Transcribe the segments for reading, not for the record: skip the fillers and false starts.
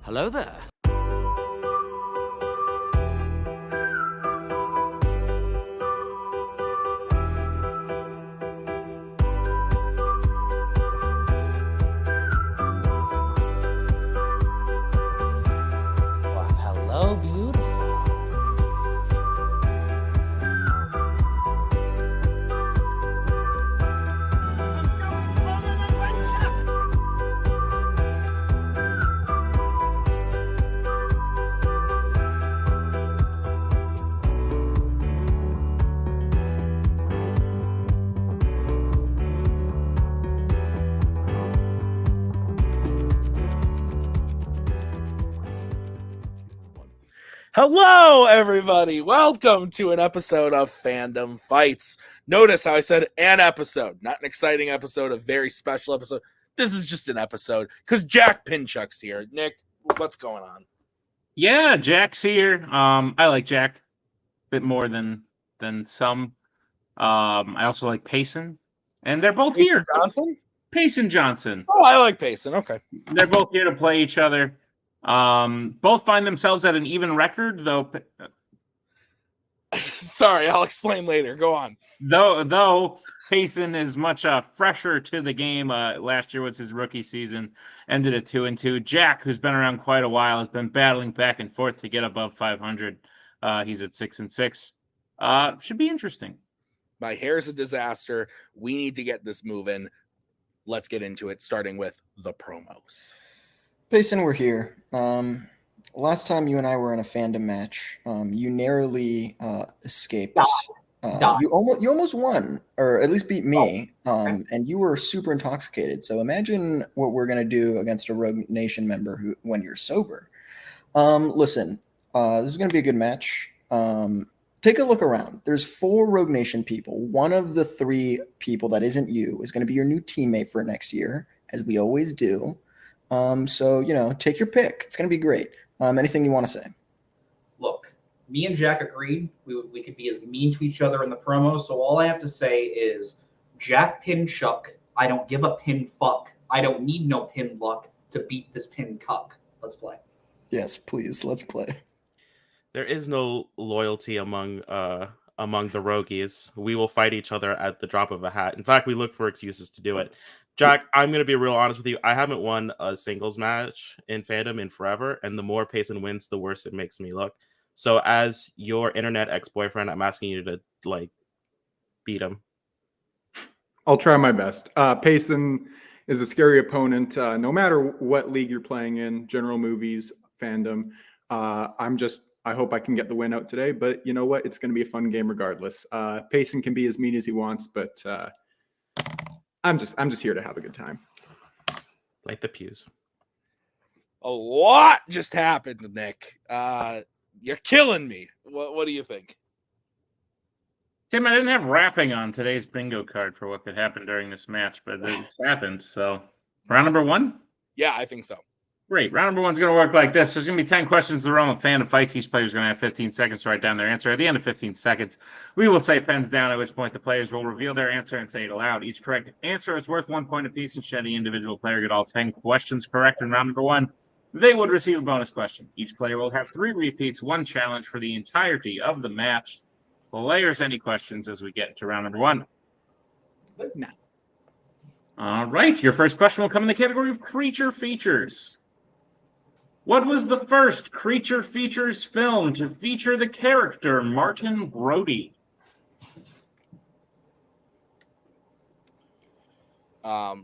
Hello there. Well, hello, beautiful. Hello, everybody. Welcome to an episode of Fandom Fights. Notice how I said an episode, not an exciting episode, a very special episode. This is just an episode because Jack Pinchuk's here. Nick, what's going on? Yeah, Jack's here. I like Jack a bit more than some. I also like Payson, and they're both Payson here. Johnson? Payson Johnson. Oh, I like Payson. Okay. They're both here to play each other. Both find themselves at an even record, though. Sorry, I'll explain later. Go on. Though Payson is much fresher to the game. Last year was his rookie season, ended at 2-2. Jack, who's been around quite a while, has been battling back and forth to get above 500. He's at 6-6. Should be interesting. My hair's a disaster. We need to get this moving. Let's get into it, starting with the promos. Payson, we're here. Last time you and I were in a fandom match, you narrowly escaped. You almost won, or at least beat me, and you were super intoxicated. So imagine what we're gonna do against a Rogue Nation member when you're sober. Listen, this is gonna be a good match. Take a look around. There's 4 Rogue Nation people. One of the 3 people that isn't you is going to be your new teammate for next year, as we always do. So, take your pick. It's going to be great. Anything you want to say? Look, me and Jack agreed we could be as mean to each other in the promo. So all I have to say is, Jack Pinchuk, I don't give a pin fuck. I don't need no pin luck to beat this pin cuck. Let's play. Yes, please. Let's play. There is no loyalty among the Rogies. We will fight each other at the drop of a hat. In fact, we look for excuses to do it. Jack, I'm going to be real honest with you. I haven't won a singles match in Fandom in forever, and the more Payson wins, the worse it makes me look. So as your internet ex-boyfriend, I'm asking you to, beat him. I'll try my best. Payson is a scary opponent, no matter what league you're playing in, general movies, Fandom. I hope I can get the win out today, but you know what? It's going to be a fun game regardless. Payson can be as mean as he wants, but I'm just here to have a good time. Like the pews. A lot just happened, Nick. You're killing me. What do you think? Tim, I didn't have wrapping on today's bingo card for what could happen during this match, but it's happened. So, round number 1? Yeah, I think so. Great. Round number 1 is going to work like this. There's going to be 10 questions to run with Fandom Fights. Each player is going to have 15 seconds to write down their answer. At the end of 15 seconds, we will say pens down, at which point the players will reveal their answer and say it aloud. Each correct answer is worth 1 point apiece, and should any individual player get all 10 questions correct in round number 1, they would receive a bonus question. Each player will have 3 repeats, 1 challenge for the entirety of the match. Players, any questions as we get to round number 1? No. All right. Your first question will come in the category of creature features. What was the first creature features film to feature the character Martin Brody?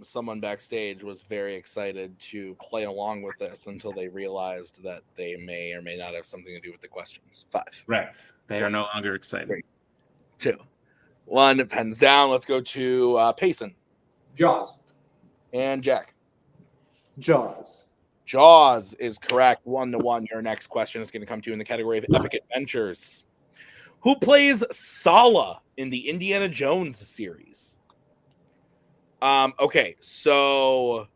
Someone backstage was very excited to play along with this until they realized that they may or may not have something to do with the questions. 5. Correct. They are no longer excited. 3, 2, 1. Pens down. Let's go to Payson. Jaws. And Jack. Jaws. Jaws is correct. 1-1. Your next question is going to come to you in the category of epic adventures. Who plays Sala in the Indiana Jones series? Okay, so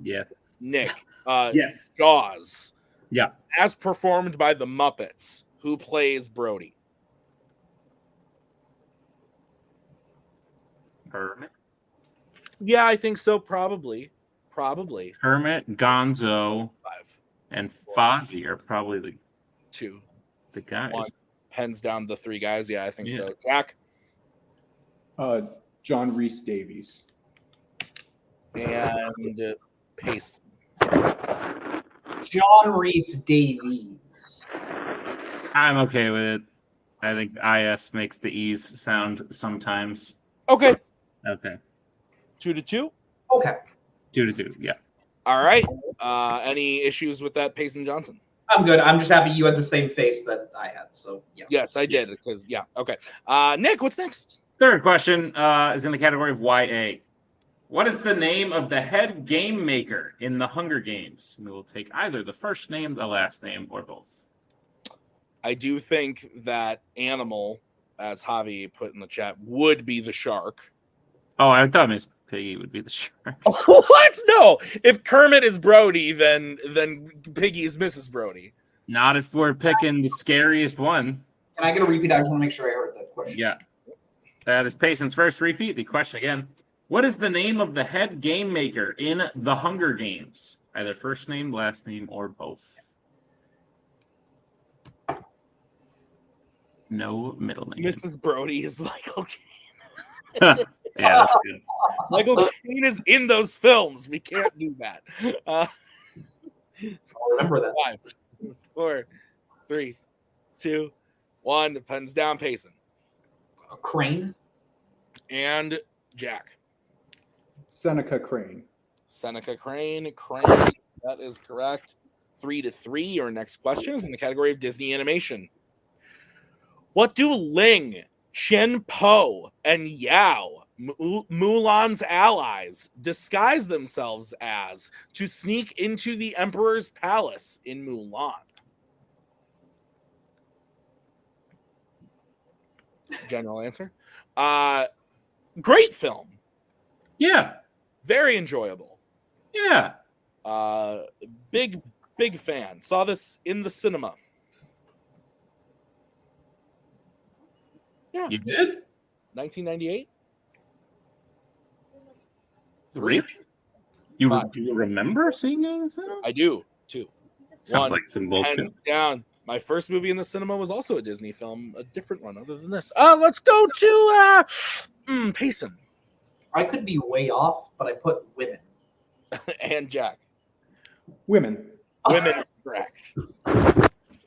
Yeah. Nick, Yes. Jaws. Yeah. As performed by the Muppets, who plays Brody? Kermit. Yeah, I think so. Probably. Kermit, Gonzo. 5, and Fozzie are probably the 2, guys. 1. Hands down the 3 guys. Yeah, I think Yeah. so. Jack John Rhys Davies. and Payson. John Rhys Davies. I'm okay with it. I think IS makes the E's sound sometimes. Okay. Okay. 2-2. Okay. 2-2. Yeah. All right. Any issues with that, Payson Johnson? I'm good. I'm just happy you had the same face that I had. So yeah. Yes, I did. Because okay. Nick, what's next? Third question is in the category of YA. What is the name of the head game maker in the Hunger Games? We will take either the first name, the last name, or both. I do think that Animal, as Javi put in the chat, would be the shark. Oh, I thought Miss Piggy would be the shark. What? No. If Kermit is Brody, then Piggy is Mrs. Brody. Not if we're picking the scariest one. Can I get a repeat? I just want to make sure I heard that question. Yeah. That is Payson's first repeat. The question again. What is the name of the head game maker in the Hunger Games? Either first name, last name, or both. No middle name. Mrs. Brody is Michael Caine. Yeah, that's good. Michael Caine is in those films. We can't do that. I'll remember that. 5, 4, 3, 2, 1. Pens down, Payson. A crane. And Jack. Seneca Crane. Seneca Crane. That is correct. 3-3. Your next question is in the category of Disney animation. What do Ling, Chen Po, and Yao, Mulan's allies, disguise themselves as to sneak into the Emperor's palace in Mulan? General answer. Great film. Yeah. Very enjoyable. Yeah. Big fan. Saw this in the cinema. Yeah. You did? 1998. 3? Do 5. you remember seeing it in the cinema? I do, too. Sounds 1. like some bullshit. Hands down. My first movie in the cinema was also a Disney film, a different one other than this. Let's go to Payson. I could be way off, but I put women. And Jack. Women. Women is correct.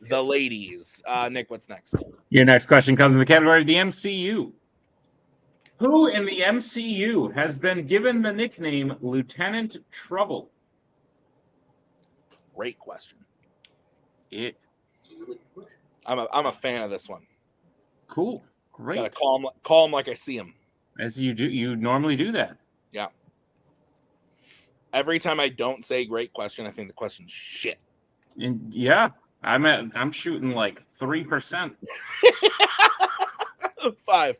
The ladies. Nick, what's next? Your next question comes in the category of the MCU. Who in the MCU has been given the nickname Lieutenant Trouble? Great question. It. I'm a fan of this one. Cool. Great. Gotta call him like I see him. As you do, you normally do that. Yeah. Every time I don't say great question, I think the question's shit. And yeah, I'm shooting like 3%. 5,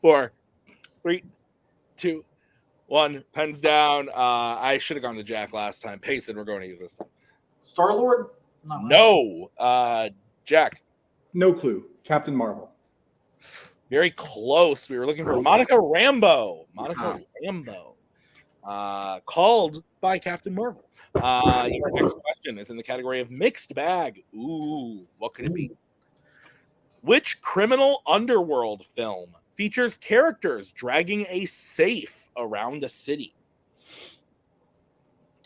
4, 3, 2, 1. Pens down. I should have gone to Jack last time. Payson, we're going to you this time. Star-Lord? No. Jack. No clue. Captain Marvel. Very close. We were looking for Monica Rambeau. Called by Captain Marvel. Your next question is in the category of mixed bag. Ooh, what could it be? Which criminal underworld film features characters dragging a safe around a city?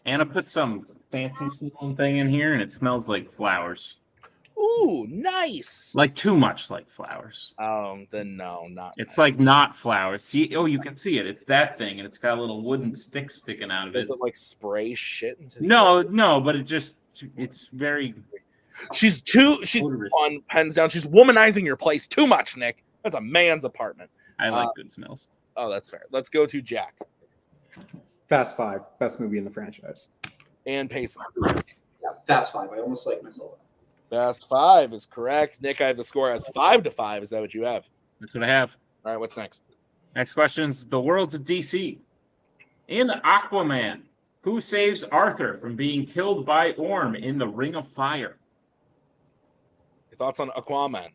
Anna put some fancy smelling thing in here, and it smells like flowers. Ooh, nice. Like too much like flowers. Then no, not. It's like not flowers. See, you can see it. It's that thing, and it's got a little wooden stick sticking out of it. Does it like spray shit into the No, but it's very. She's odorous. on pens down. She's womanizing your place too much, Nick. That's a man's apartment. I like good smells. Oh, that's fair. Let's go to Jack Fast 5. Best movie in the franchise. and Payson. Yeah, Fast 5. I almost like myself. Fast 5 is correct. Nick, I have the score as 5-5. Is that what you have? That's what I have. All right, what's next? Next question is the worlds of DC. In Aquaman, who saves Arthur from being killed by Orm in the Ring of Fire? Your thoughts on Aquaman?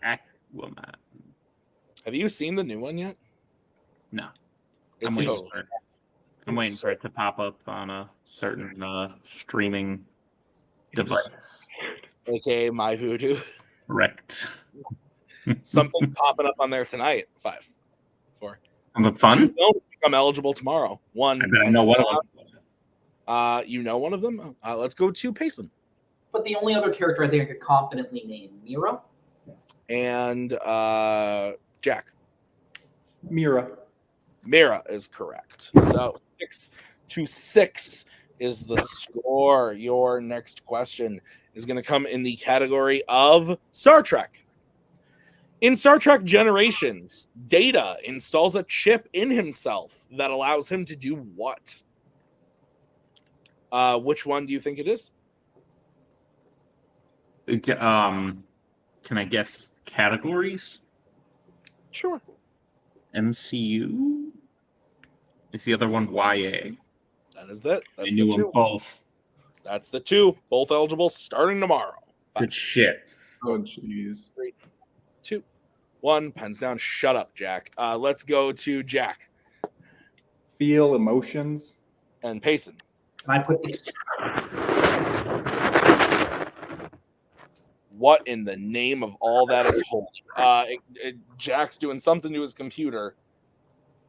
Aquaman. Have you seen the new one yet? No. It's I'm waiting total. for it. I'm waiting for it to pop up on a certain streaming device. AKA my voodoo. Correct. Something's popping up on there tonight. 5, 4. On the 2 fun? films become eligible tomorrow. One. I bet I know one of them. You know one of them? Let's go to Payson. But the only other character I think I could confidently name, Mira. And Jack. Mira. Mira is correct. So 6-6 is the score. Your next question is going to come in the category of Star Trek. In Star Trek Generations, Data installs a chip in himself that allows him to do what? Which one do you think it is? Can I guess categories? Sure. MCU? Is the other one YA? That is that. I That's knew the them 2. both. That's the 2. Both eligible starting tomorrow. Good shit. Oh, jeez. 3, 2, 1. Pens down. Shut up, Jack. Let's go to Jack Feel emotions. and Payson. Can I put What in the name of all that is holy? Jack's doing something to his computer.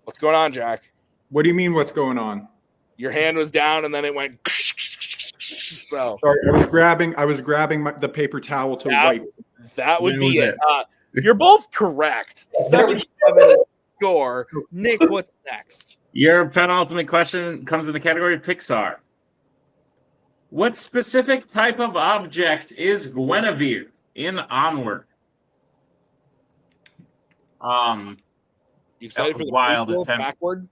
What's going on, Jack? What do you mean? What's going on? Your hand was down and then it went. So Sorry, I was grabbing the paper towel to wipe. that would That be was it. it. You're both correct. 7-7 is the score. Nick, what's next? Your penultimate question comes in the category of Pixar. What specific type of object is Guinevere in Onward? You excited That for was the wild prequel attempt. backward?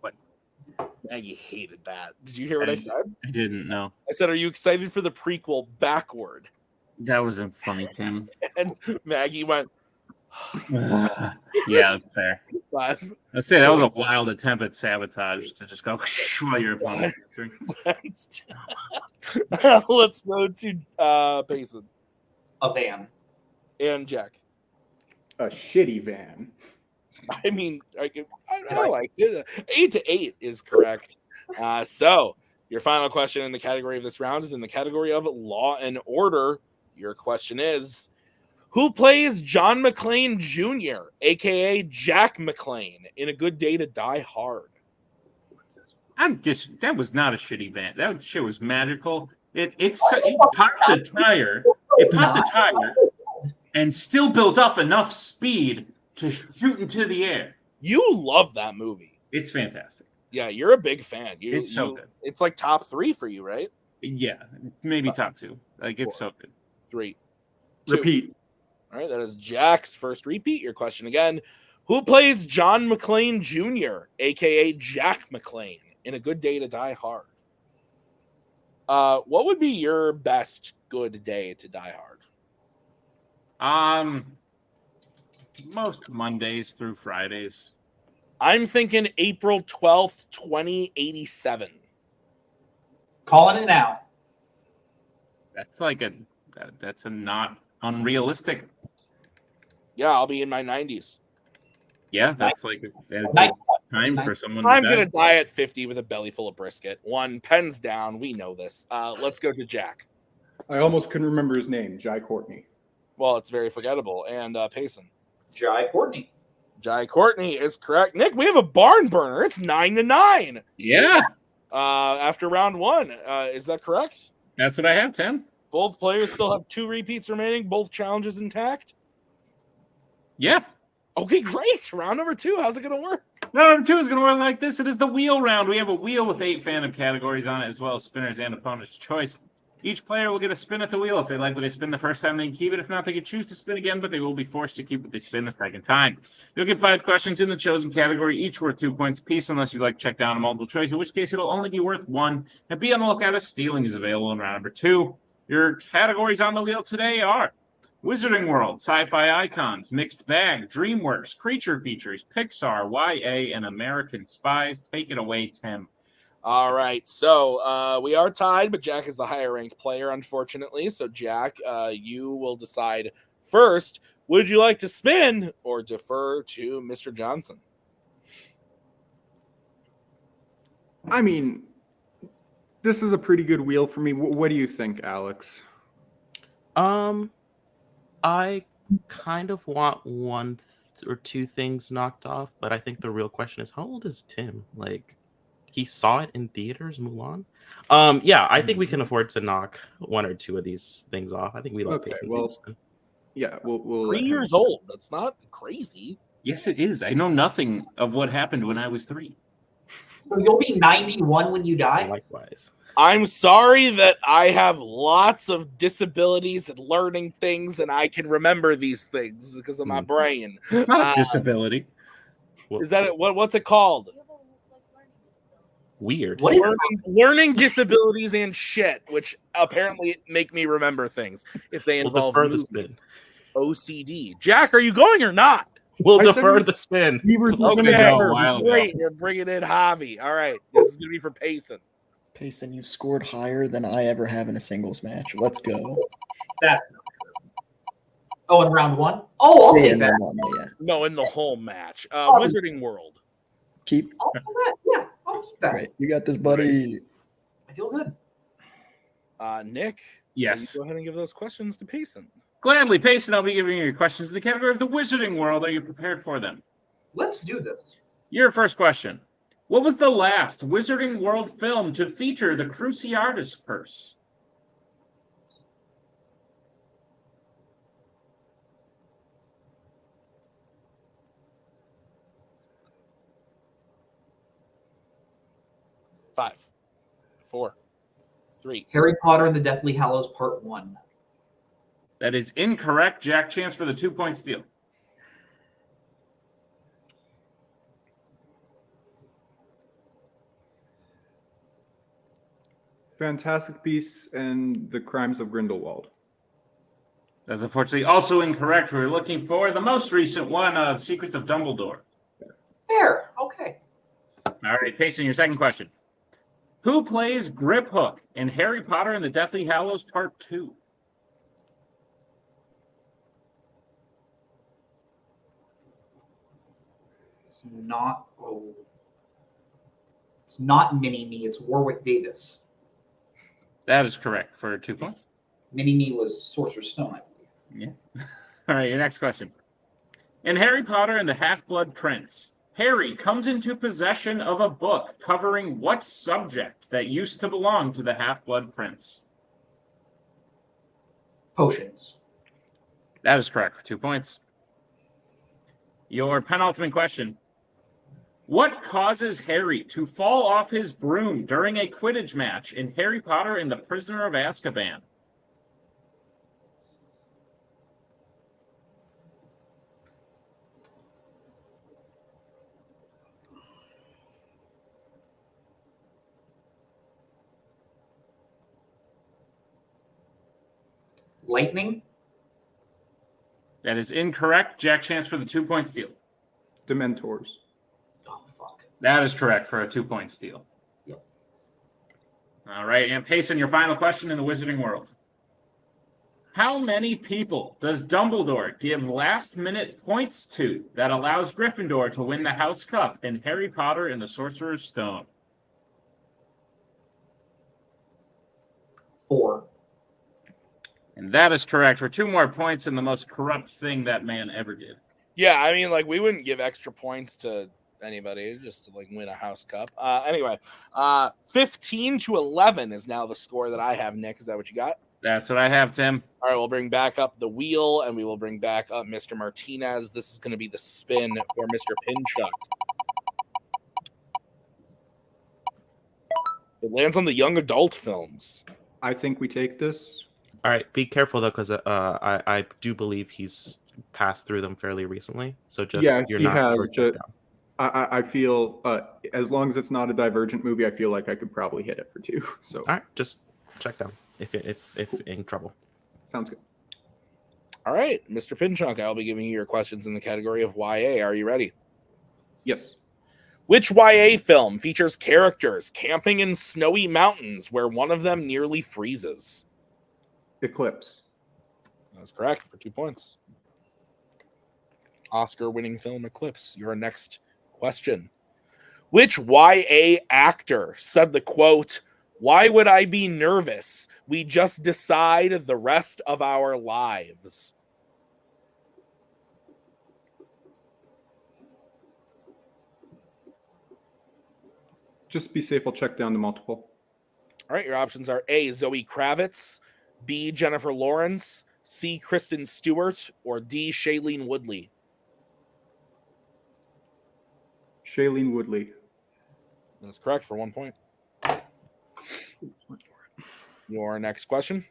What? Maggie hated that. Did you hear what I said? I didn't know. I said, are you excited for the prequel backward? That wasn't funny, Tim. And Maggie went, Yeah, that's fair. 5. I'd say that was a wild attempt at sabotage to just go while your opponent. Let's go to Payson a van? and Jack. A shitty van. I mean, I liked it. 8-8 is correct. So your final question in the category of this round is in the category of Law and Order. Your question is, who plays John McClane Jr., a.k.a. Jack McClane, in A Good Day to Die Hard? That was not a shitty van. That shit was magical. It popped the tire. It popped the tire and still built up enough speed to shoot into the air. You love that movie. It's fantastic. Yeah, you're a big fan. It's so good. It's like top 3 for you, right? Yeah, maybe top 2. Like, it's so good. 3, 2. Repeat. All right, that is Jack's first repeat. Your question again. Who plays John McClane Jr., a.k.a. Jack McClane, in A Good Day to Die Hard? What would be your best good day to die hard? Most Mondays through Fridays. I'm thinking April 12th, 2087. Calling it now. That's like that's a not unrealistic. Yeah, I'll be in my 90s. Yeah, that's like a good time for someone I'm to going to die at 50 with a belly full of brisket. 1, pens down. We know this. Let's go to Jack. I almost couldn't remember his name. Jai Courtney. Well, it's very forgettable. And Payson. Jai Courtney. Jai Courtney is correct. Nick, we have a barn burner. It's 9-9. Yeah, After round 1. Is that correct? that's what I have, Tim. Both players still have 2 repeats remaining. Both challenges intact. Yeah. Okay, great. Round number 2. How's it going to work? Round number 2 is going to work like this. It is the wheel round. We have a wheel with 8 fandom categories on it, as well as spinners and opponent's choice. Each player will get a spin at the wheel. If they like what they spin the first time, they can keep it. If not, they can choose to spin again, but they will be forced to keep what they spin the second time. You'll get 5 questions in the chosen category, each worth 2 points apiece, unless you'd like to check down a multiple choice, in which case it'll only be worth 1. And be on the lookout as stealing is available in round number 2. Your categories on the wheel today are Wizarding World, Sci-Fi Icons, Mixed Bag, DreamWorks, Creature Features, Pixar, YA, and American Spies. Take it away, Tim. All right. So we are tied, but Jack is the higher ranked player, unfortunately. So, Jack, you will decide first. Would you like to spin or defer to Mr. Johnson? I mean, this is a pretty good wheel for me. What do you think, Alex? I kind of want one or two things knocked off, but I think the real question is how old is Tim? Like, he saw it in theaters, Mulan. Yeah, I think we can afford to knock one or two of these things off. I think we let Okay, Payson well, take a spin. Yeah, we'll 3 let him. years old. That's not crazy. Yes, it is. I know nothing of what happened when I was 3. So you'll be 91 when you die? Likewise. I'm sorry that I have lots of disabilities and learning things, and I can remember these things because of my brain. Not a disability. Is that it? What's it called? Weird. What is Learning disabilities and shit, which apparently make me remember things if they We'll involve defer the movement. spin. OCD. Jack, are you going or not? We'll I said defer we- the spin. We were gonna Okay, go a while ago. great. You're bringing in Javi. All right, this is gonna be for Payson. Payson, you've scored higher than I ever have in a singles match. Let's go. that? Oh, in round 1? Oh, I'll Yeah, take that. yeah. No, in the home match. Oh. Wizarding World. Keep I'll take that. Yeah, I'll keep that. great. You got this, buddy. I feel good. Nick. Yes. Go ahead and give those questions to Payson. Gladly, Payson, I'll be giving you your questions in the category of the Wizarding World. Are you prepared for them? Let's do this. Your first question. What was the last Wizarding World film to feature the Cruciatus curse? Five, 4, 3. Harry Potter and the Deathly Hallows Part 1. That is incorrect. Jack, chance for the 2-point steal. Fantastic Beasts and the Crimes of Grindelwald. That's unfortunately also incorrect. We were looking for the most recent one, Secrets of Dumbledore. There. Okay. All right, Payson, your second question. Who plays Grip Hook in Harry Potter and the Deathly Hallows Part 2? It's not. Oh. It's not Mini-Me. It's Warwick Davis. That is correct for 2 points. Mini-Me was Sorcerer's Stone, I believe. Yeah. All right, your next question. In Harry Potter and the Half-Blood Prince, Harry comes into possession of a book covering what subject that used to belong to the Half-Blood Prince? Potions. That is correct for 2 points. Your penultimate question. What causes Harry to fall off his broom during a Quidditch match in Harry Potter and the Prisoner of Azkaban? Lightning. That is incorrect. Jack, chance for the 2-point steal. Dementors. Oh, fuck. That is correct for a 2-point steal. Yep. All right, and Payson, your final question in the Wizarding World. How many people does Dumbledore give last-minute points to that allows Gryffindor to win the House Cup in Harry Potter and the Sorcerer's Stone? 4. And that is correct for 2 more points and the most corrupt thing that man ever did. Yeah, I mean, like, we wouldn't give extra points to anybody just to, like, win a House Cup. Anyway, 15-11 is now the score that I have, Nick. Is that what you got? That's what I have, Tim. All right, we'll bring back up the wheel, and we will bring back up Mr. Martinez. This is going to be the spin for Mr. Pinchuk. It lands on the young adult films. I think we take this. All right, be careful though, because I do believe he's passed through them fairly recently. So just Yeah, you're he not has. short check down. I feel as long as it's not a Divergent movie, I feel like I could probably hit it for 2. So All right, just check down if in trouble. sounds good. All right, Mr. Pinchuk, I'll be giving you your questions in the category of YA. Are you ready? Yes. Which YA film features characters camping in snowy mountains where one of them nearly freezes? Eclipse. That's correct for 2 points. Oscar-winning film Eclipse. Your next question. Which YA actor said the quote, "Why would I be nervous? We just decide the rest of our lives"? Just be safe. I'll check down the multiple. All right, your options are A, Zoe Kravitz, B, Jennifer Lawrence, C, Kristen Stewart, or D, Shailene Woodley. Shailene Woodley. That's correct for 1 point. Your next question.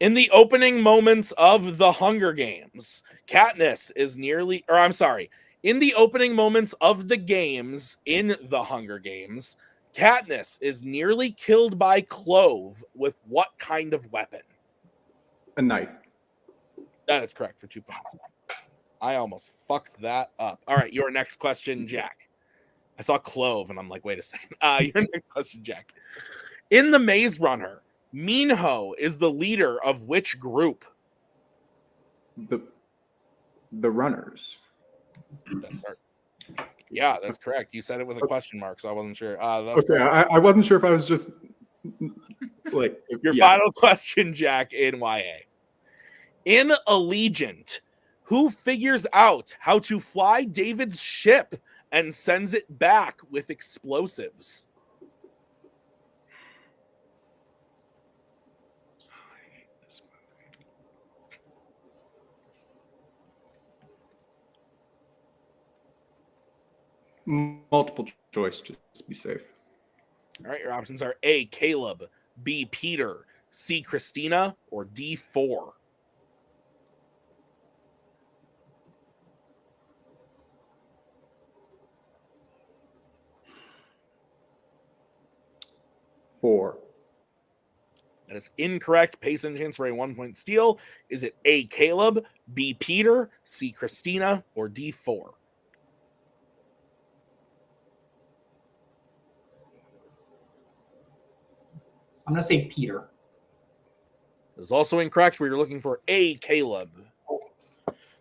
In the opening moments of The Hunger Games, Katniss is nearly, or I'm sorry, in the opening moments of the games in The Hunger Games, Katniss is nearly killed by Clove with what kind of weapon? A knife. That is correct for 2 points. I almost fucked that up. All right, your next question, Jack. I saw Clove, and I'm like, wait a second. Your next question, Jack. In The Maze Runner, Minho is the leader of which group? The runners. Yeah, that's correct. You said it with a question mark, so I wasn't sure. Okay, I wasn't sure if I was just like your final question, Jack, in YA. In Allegiant, who figures out how to fly David's ship and sends it back with explosives? Multiple choice, just be safe. All right, your options are A, Caleb, B, Peter, C, Christina, or D, 4. Four. That is incorrect. Payson, chance for a 1 point steal. Is it A, Caleb, B, Peter, C, Christina, or D, 4? I'm going to say Peter. It is also incorrect. We are looking for A, Caleb. All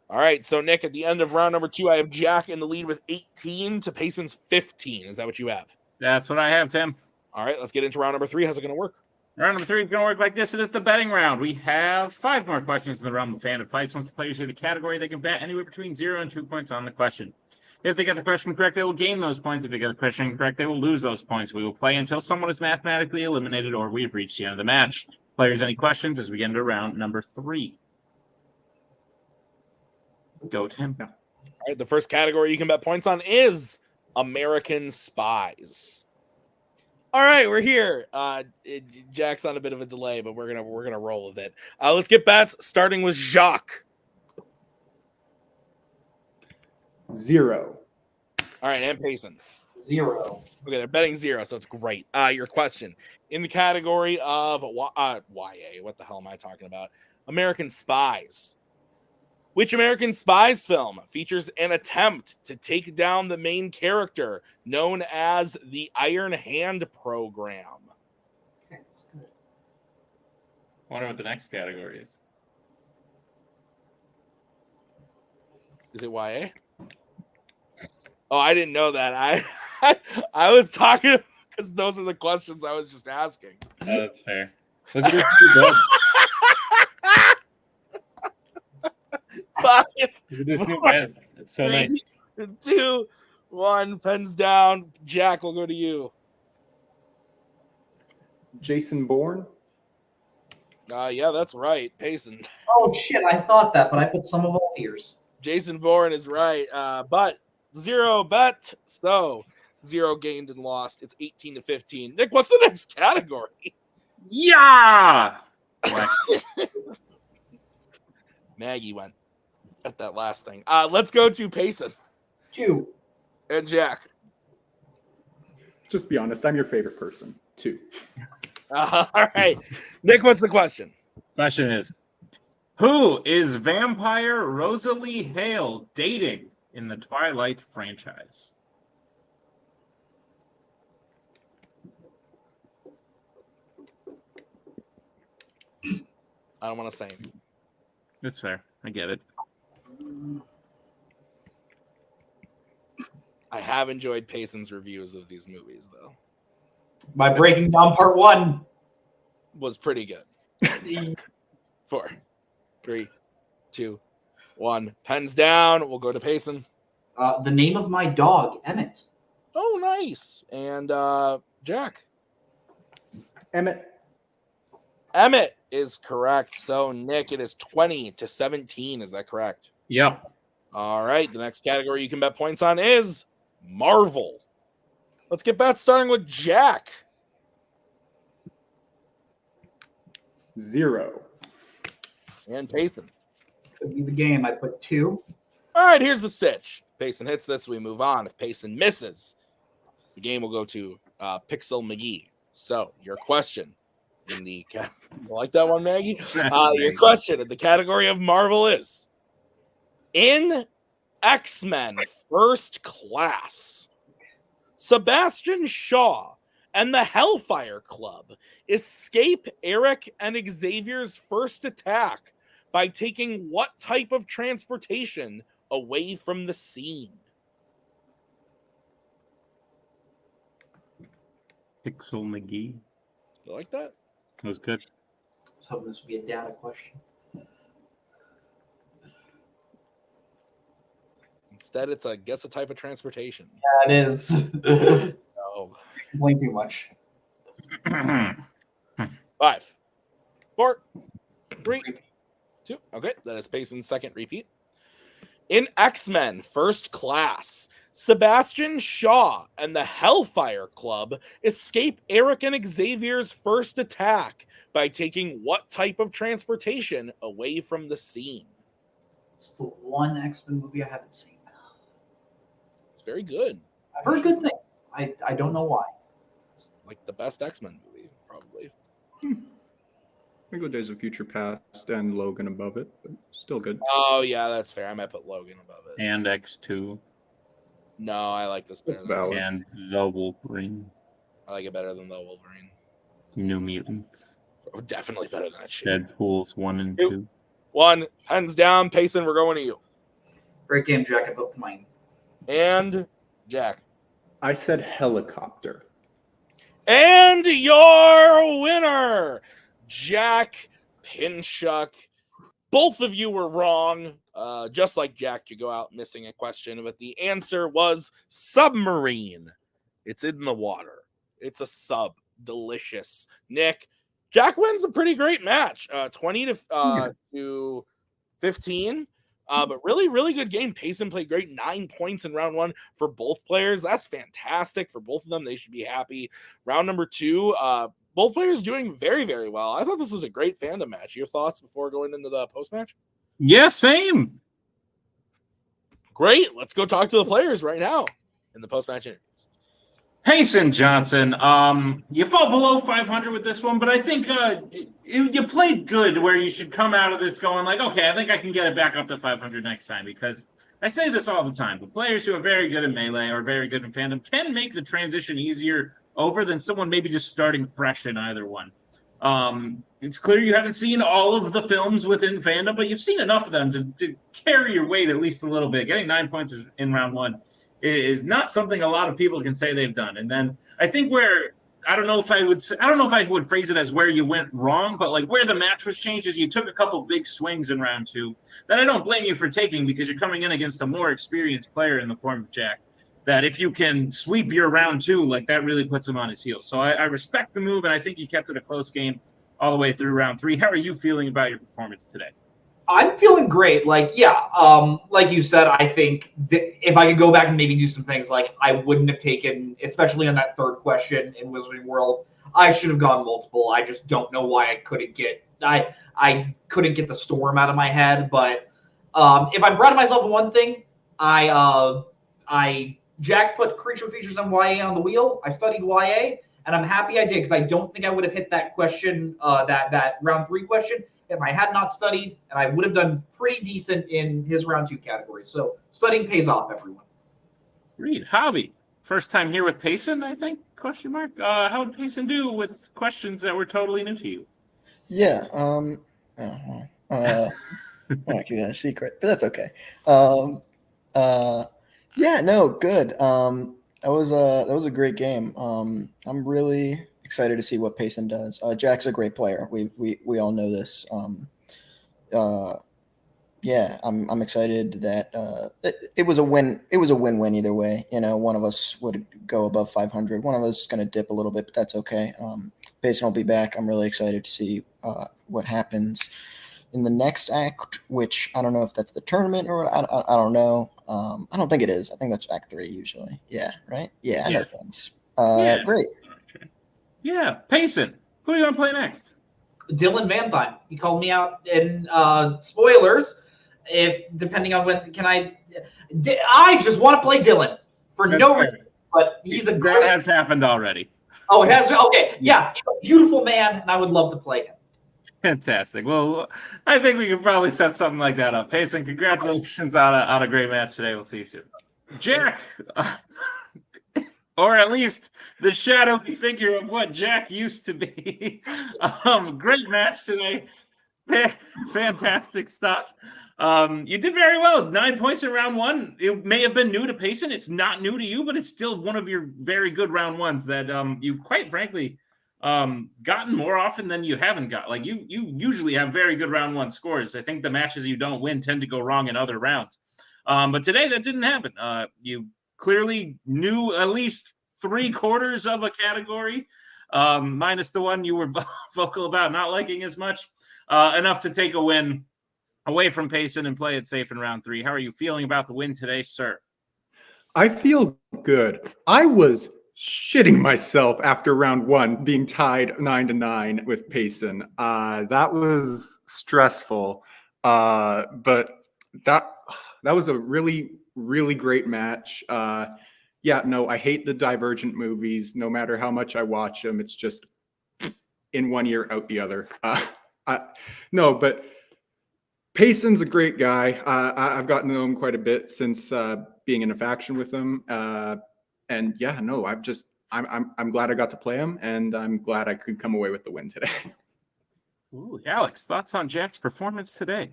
right, so Nick, at the end of round number 2, I have Jack in the lead with 18 to Payson's 15. Is that what you have? That's what I have, Tim. All right, let's get into round number 3. How's it going to work? Round number 3 is going to work like this. It is the betting round. We have 5 more questions in the realm of Fandom Fights. Once the players hear the category, they can bet anywhere between 0 and 2 points on the question. If they get the question correct, they will gain those points. If they get the question incorrect, they will lose those points. We will play until someone is mathematically eliminated or we've reached the end of the match. Players, any questions as we get into round number 3? Go, Tim. All right, the first category you can bet points on is American Spies. All right, we're here. Jack's on a bit of a delay, but we're gonna roll with it. Let's get bets, starting with Jacques. 0. All right, and Payson. 0. Okay, they're betting 0, so it's great. Your question in the category of YA. What the hell am I talking about? American Spies. Which American Spies film features an attempt to take down the main character known as the Iron Hand Program? Okay, that's good. I wonder what the next category is. Is it YA? Oh, I didn't know that. I was talking because those are the questions I was just asking. Oh, that's fair. Look at this new bed. Five, Look at this new bed. It's so 3, nice. 2, 1. Pens down. Jack, we'll go to you. Jason Bourne. Yeah, that's right. Payson. Oh, shit, I thought that, but I put Some of All Fears. Jason Bourne is right. But 0 bet. So 0 gained and lost. It's 18 to 15. Nick, what's the next category? Yeah! Maggie went at that last thing. Let's go to Payson 2. and Jack. Just be honest. I'm your favorite person. 2. All right. Nick, what's the question? Question is, who is vampire Rosalie Hale dating in the Twilight franchise? I don't want to say anything. That's fair. I get it. I have enjoyed Payson's reviews of these movies, though. My breaking down part 1 was pretty good. 4, 3, 2, 1. Pens down. We'll go to Payson. The name of my dog, Emmett. Oh, nice. And Jack. Emmett. Emmett is correct. So, Nick, it is 20-17. Is that correct? Yep. All right. The next category you can bet points on is Marvel. Let's get bets starting with Jack. 0. And Payson. Could be the game. I put 2. All right, here's the sitch. If Payson hits this, we move on. If Payson misses, the game will go to Pixel McGee. So, your question in the you like that one, Maggie? Your question in the category of Marvel is: in X-Men First Class, Sebastian Shaw and the Hellfire Club escape Eric and Xavier's first attack by taking what type of transportation away from the scene? Pixel McGee. You like that? That was good. So this would be a data question. Instead, it's a guess a type of transportation. Yeah, it is. Oh. Way too much. 5, 4, 3, 2. Okay, that is Payson's second repeat. In X-Men First Class, Sebastian Shaw and the Hellfire Club escape Eric and Xavier's first attack by taking what type of transportation away from the scene? It's the one X-Men movie I haven't seen. It's very good. I've heard good things. I don't know why. It's like the best X-Men movie, probably. I go Days of Future Past and Logan above it, but still good. Oh, yeah, that's fair. I might put Logan above it. And X2. No, I like this better. That's valid. And the Wolverine. I like it better than the Wolverine. New Mutants. Oh, definitely better than that shit. Deadpool's 1 and 2. 2. 1, hands down. Payson, we're going to you. Great game, Jack. I put mine. And Jack. I said helicopter. And your winner, Jack Pinchuk. Both of you were wrong. Just like Jack, you go out missing a question, but the answer was submarine. It's in the water. It's a sub. Delicious. Nick, Jack wins a pretty great match. 20 to 15. But really, really good game. Payson played great. 9 points in round 1 for both players. That's fantastic for both of them. They should be happy. Round number 2, both players doing very, very well. I thought this was a great fandom match. Your thoughts before going into the post-match? Yeah, same. Great. Let's go talk to the players right now in the post-match interviews. Payson Johnson, you fall below 500 with this one, but I think you played good where you should come out of this going like, okay, I think I can get it back up to 500 next time, because I say this all the time, but players who are very good in Melee or very good in Fandom can make the transition easier over than someone maybe just starting fresh in either one. It's clear you haven't seen all of the films within Fandom, but you've seen enough of them to carry your weight at least a little bit. Getting 9 points in round 1 is not something a lot of people can say they've done. And then I think where I don't know if I would phrase it as where you went wrong, but like where the match was changed is you took a couple big swings in round 2 that I don't blame you for taking, because you're coming in against a more experienced player in the form of Jack. That if you can sweep your round 2, like that really puts him on his heels. So I respect the move, and I think you kept it a close game all the way through round 3. How are you feeling about your performance today? I'm feeling great. Like you said, I think if I could go back and maybe do some things, like I wouldn't have taken, especially on that third question in Wizarding World, I should have gone multiple. I just don't know why I couldn't get I couldn't get the storm out of my head. But if I'm proud of myself in one thing, Jack put creature features on YA on the wheel. I studied YA, and I'm happy I did, because I don't think I would have hit that question, that round 3 question, if I had not studied, and I would have done pretty decent in his round 2 category. So studying pays off, everyone. Reed, Hobby, first time here with Payson, I think? Question mark. How did Payson do with questions that were totally new to you? Yeah. I'm not keeping that a secret, but that's okay. Yeah, no, good. That was a great game. I'm really excited to see what Payson does. Jack's a great player. We all know this. Uh, yeah, I'm excited that it was a win. It was a win-win either way. You know, one of us would go above 500. One of us is going to dip a little bit, but that's okay. Payson will be back. I'm really excited to see what happens in the next act, which I don't know if that's the tournament or what. I don't know. I don't think it is. I think that's act 3 usually. Yeah, right? Yeah, I know things. Yeah. Great. Yeah, Payson. Who do you want to play next? Dylan Van Dyne. He called me out in spoilers. If depending on when can I just want to play Dylan for That's no fair. reason. But he's a That great. has happened already. Oh, it has. Okay, yeah, he's a beautiful man, and I would love to play him. Fantastic. Well, I think we could probably set something like that up. Payson, congratulations on a great match today. We'll see you soon. Jack, or at least the shadowy figure of what Jack used to be. Great match today. Fantastic stuff. You did very well. 9 points in round one. It may have been new to Payson. It's not new to you, but it's still one of your very good round ones that you've quite frankly gotten more often than you haven't got. Like you usually have very good round one scores. I think the matches you don't win tend to go wrong in other rounds. But today that didn't happen. You clearly knew at least 3/4 of a category, minus the one you were vocal about not liking as much, enough to take a win away from Payson and play it safe in round 3. How are you feeling about the win today, sir? I feel good. I was shitting myself after round 1 being tied 9-9 with Payson. That was stressful. But that was a really, really great match. Yeah, no, I hate the Divergent movies. No matter how much I watch them, it's just in one ear, out the other. No, but Payson's a great guy. I've gotten to know him quite a bit since being in a faction with him. And yeah, no, I'm glad I got to play him, and I'm glad I could come away with the win today. Ooh, Alex, thoughts on Jack's performance today?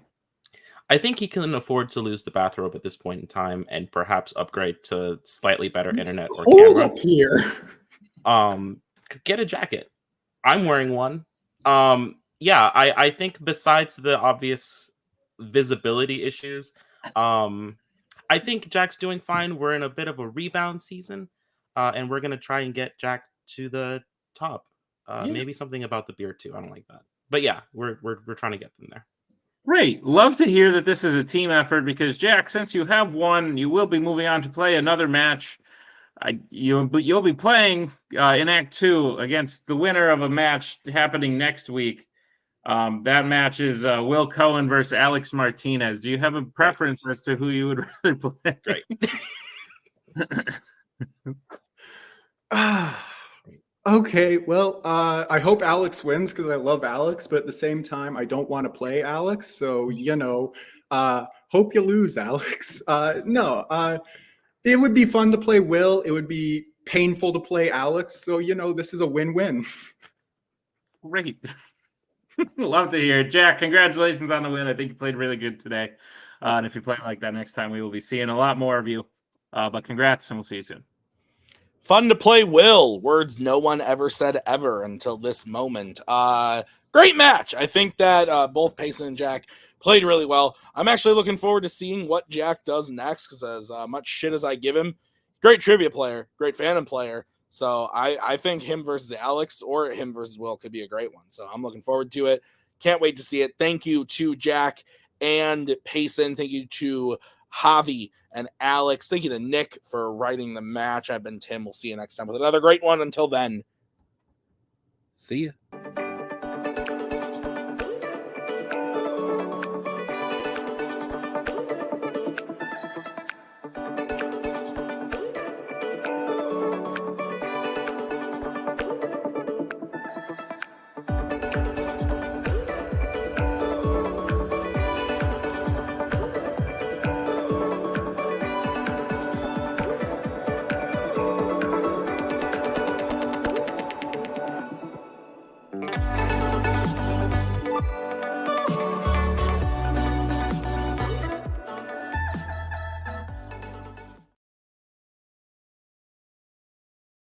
I think he can afford to lose the bathrobe at this point in time and perhaps upgrade to slightly better internet or Hold camera. up here. Get a jacket. I'm wearing one. Yeah, I think besides the obvious visibility issues, I think Jack's doing fine. We're in a bit of a rebound season, and we're gonna try and get Jack to the top. Maybe something about the beer too. I don't like that, but yeah, we're trying to get them there. Great. Love to hear that this is a team effort because, Jack, since you have won, you will be moving on to play another match. You'll be playing in Act 2 against the winner of a match happening next week. That match is Will Cohen versus Alex Martinez. Do you have a preference as to who you would rather play? Great. Okay, well, I hope Alex wins because I love Alex, but at the same time, I don't want to play Alex. So, hope you lose, Alex. No, it would be fun to play Will. It would be painful to play Alex. So, this is a win-win. Great. Love to hear it. Jack, congratulations on the win. I think you played really good today. And if you play like that next time, we will be seeing a lot more of you. But congrats, and we'll see you soon. Fun to play Will. Words no one ever said ever until this moment. Great match. I think that both Payson and Jack played really well. I'm actually looking forward to seeing what Jack does next because as much shit as I give him, great trivia player, great Phantom player. So I think him versus Alex or him versus Will could be a great one. So I'm looking forward to it. Can't wait to see it. Thank you to Jack and Payson. Thank you to Javi and Alex. Thank you to Nick for writing the match. I've been Tim. We'll see you next time with another great one. Until then, see ya.